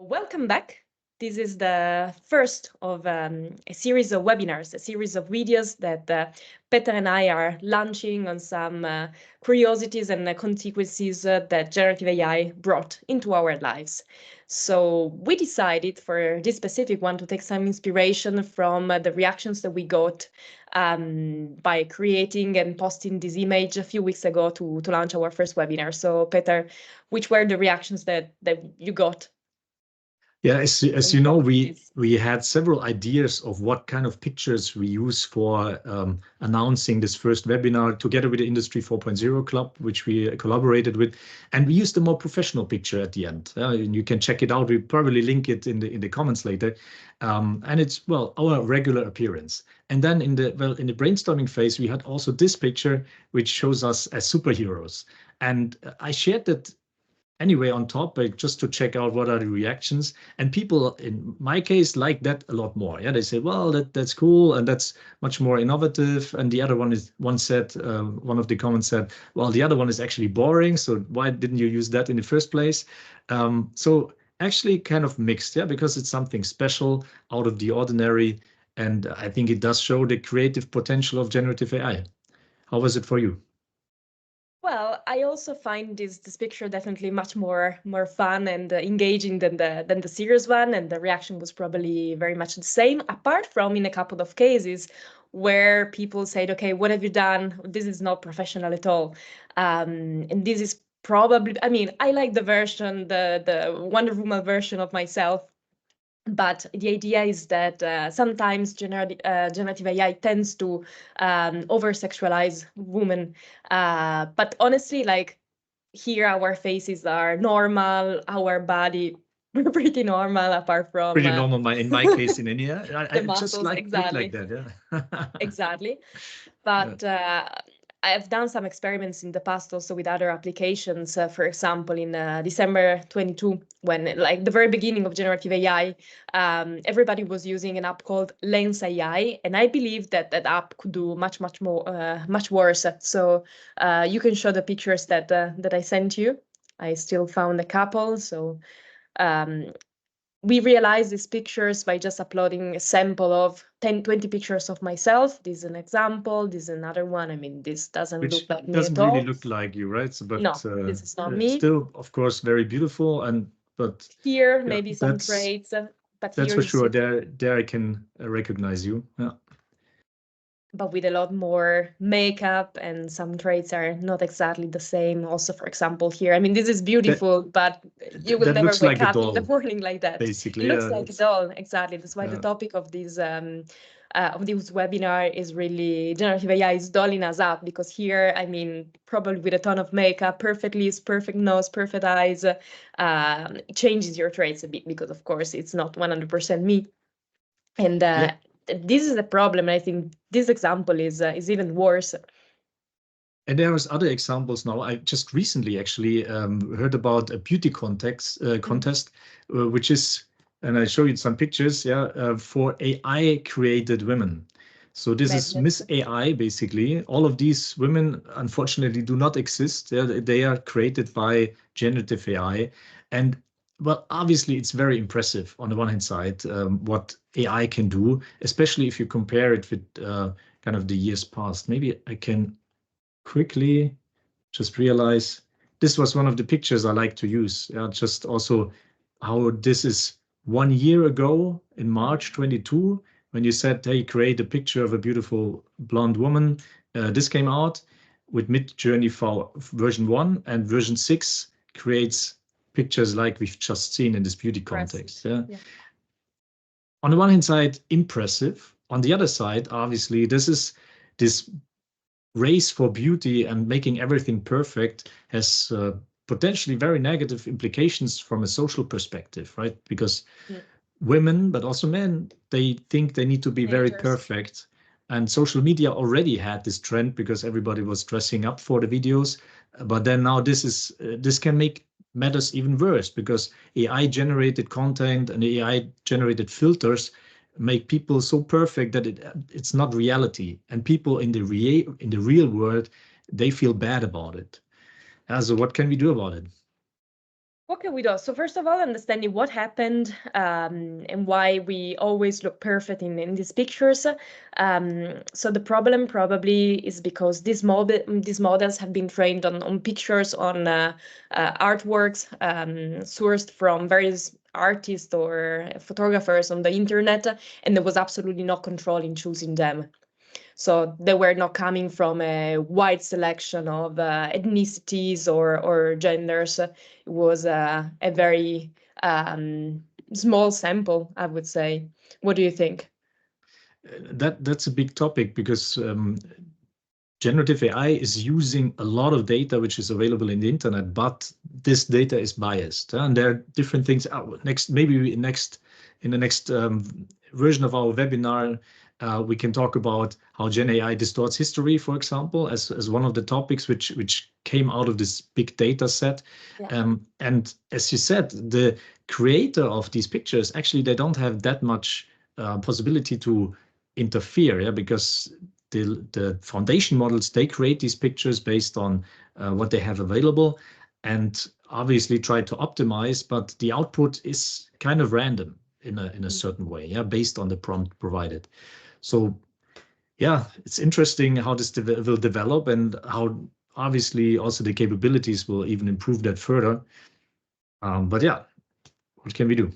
Welcome back. This is the first of a series of webinars, a series of videos that Peter and I are launching on some curiosities and consequences that generative AI brought into our lives. So we decided for this specific one to take some inspiration from the reactions that we got by creating and posting this image a few weeks ago to launch our first webinar. So Peter, which were the reactions that you got? Yeah, as you know, we had several ideas of what kind of pictures we use for announcing this first webinar together with the Industry 4.0 Club, which we collaborated with, and we used a more professional picture at the end. And you can check it out. We'll probably link it in the comments later. And it's our regular appearance. And then in the brainstorming phase, we had also this picture, which shows us as superheroes. And I shared that anyway on topic just to check out what are the reactions, and people in my case like that a lot more. Yeah, they say, well, that's cool and that's much more innovative. And the other one is one of the comments said, well, the other one is actually boring, so why didn't you use that in the first place? So actually kind of mixed, yeah, because it's something special, out of the ordinary, and I think it does show the creative potential of generative AI. How was it for you? Well, I also find this picture definitely much more fun and engaging than the serious one, and the reaction was probably very much the same. Apart from in a couple of cases where people said, "Okay, what have you done? This is not professional at all," and this is probably. I mean, I like the version, the Wonder Woman version of myself. But the idea is that sometimes generative AI tends to over-sexualize women. But honestly, like here, our faces are normal, our body pretty normal, apart from Pretty normal in my case in India. I the just muscles, look exactly. like that, yeah. Exactly. But I've done some experiments in the past also with other applications. For example, in December 22, when like the very beginning of generative AI, everybody was using an app called Lens AI, and I believe that that app could do much more, much worse. So you can show the pictures that I sent you. I still found a couple. So um, we realized these pictures by just uploading a sample of 10, 20 pictures of myself. This is an example. This is another one. I mean, this doesn't Which look like me doesn't at really all. look like you, right? So, No, but this is not me. still, of course, very beautiful. But Here, yeah, maybe some traits, but that's here for you sure. see, There I can recognize you. Yeah. but with a lot more makeup, and some traits are not exactly the same. Also, for example, here, I mean, this is That beautiful, but you will that never looks wake like a up in the doll, morning like that. It basically. looks Yeah, like a that's doll, exactly. That's why the yeah. topic of this webinar is really generative AI is dolling us up, because here, I mean, probably with a ton of makeup, perfect lips, perfect nose, perfect eyes, it changes your traits a bit, because of course it's not 100% me. And Yeah. this is a problem. I think this example is even worse. And there was other examples now. I just recently actually heard about a beauty contest, which is, and I show you some pictures, yeah, for AI created women. So this is Madness. Miss AI, basically. All of these women, unfortunately, do not exist. They are created by generative AI. And well, obviously, it's very impressive on the one hand side, what AI can do, especially if you compare it with kind of the years past. Maybe I can quickly just realize this was one of the pictures I like to use. Just also how this is 1 year ago in March 22, when you said, hey, create a picture of a beautiful blonde woman. This came out with Mid-Journey for version 1, and version 6 creates pictures like we've just seen in this beauty context. Yeah. On the one hand side, impressive. On the other side, obviously, this race for beauty and making everything perfect has potentially very negative implications from a social perspective, right? Because women, but also men, they think they need to be very perfect. And social media already had this trend because everybody was dressing up for the videos. But then now this can make matters even worse, because AI generated content and AI generated filters make people so perfect that it's not reality, and people in the real world, they feel bad about it. So what can we do about it? What can we do? So first of all, understanding what happened and why we always look perfect in these pictures. So the problem probably is because these models have been trained on pictures, on artworks sourced from various artists or photographers on the internet, and there was absolutely no control in choosing them. So they were not coming from a wide selection of ethnicities or genders. It was a very small sample, I would say. What do you think? That's a big topic because generative AI is using a lot of data which is available in the internet, but this data is biased, and there are different things. In the next version of our webinar, we can talk about how Gen AI distorts history, for example, as one of the topics which came out of this big data set. Yeah. And as you said, the creator of these pictures, actually, they don't have that much possibility to interfere, yeah, because the foundation models, they create these pictures based on what they have available and obviously try to optimize, but the output is kind of random in a certain way, yeah, based on the prompt provided. So yeah, it's interesting how this will develop and how obviously also the capabilities will even improve that further. But yeah, what can we do?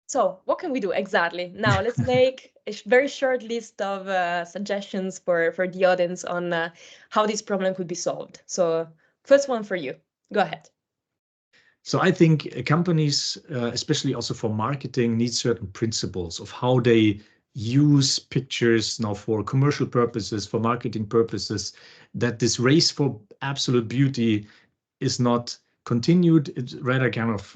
So what can we do exactly? Now let's make a very short list of suggestions for the audience on how this problem could be solved. So first one for you. Go ahead. So I think companies, especially also for marketing, need certain principles of how they use pictures now for commercial purposes, for marketing purposes, that this race for absolute beauty is not continued. It's rather kind of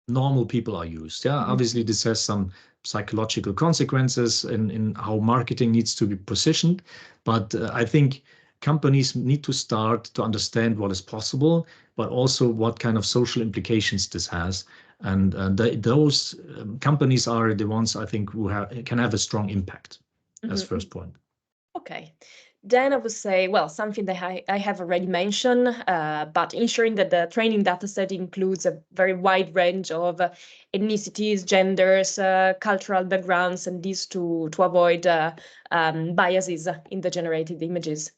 normal people are used. Yeah, obviously this has some psychological consequences in how marketing needs to be positioned, but I think companies need to start to understand what is possible, but also what kind of social implications this has. And those companies are the ones I think who can have a strong impact as first point. Okay. Then I would say, well, something that I have already mentioned, but ensuring that the training dataset includes a very wide range of ethnicities, genders, cultural backgrounds, and these to avoid biases in the generated images.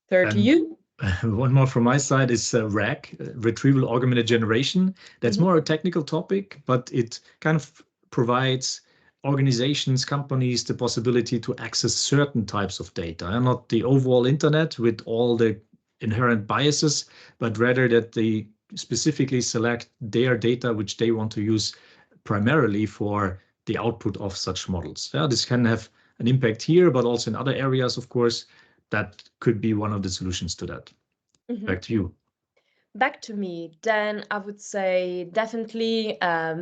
Third to And you. one more from my side is RAG, retrieval augmented generation. That's more a technical topic, but it kind of provides organizations, companies, the possibility to access certain types of data, and not the overall internet with all the inherent biases, but rather that they specifically select their data, which they want to use primarily for the output of such models. Yeah, this can have an impact here, but also in other areas, of course. That could be one of the solutions to that. Back to you. Back to me, then I would say definitely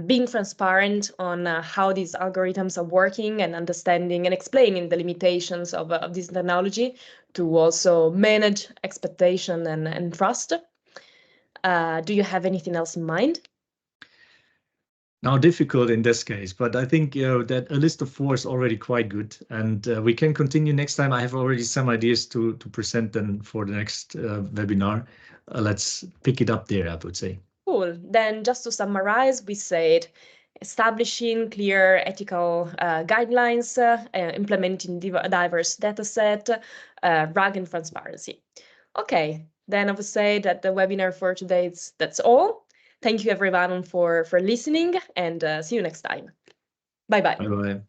being transparent on how these algorithms are working and understanding and explaining the limitations of this technology to also manage expectation and trust. Do you have anything else in mind? Now, difficult in this case, but I think that a list of 4 is already quite good, and we can continue next time. I have already some ideas to present then for the next webinar. Let's pick it up there, I would say. Cool. Then just to summarize, we said establishing clear ethical guidelines, implementing diverse data set, RAG and transparency. Okay, then I would say that the webinar for today that's all. Thank you everyone for listening and see you next time. Bye bye. Bye bye.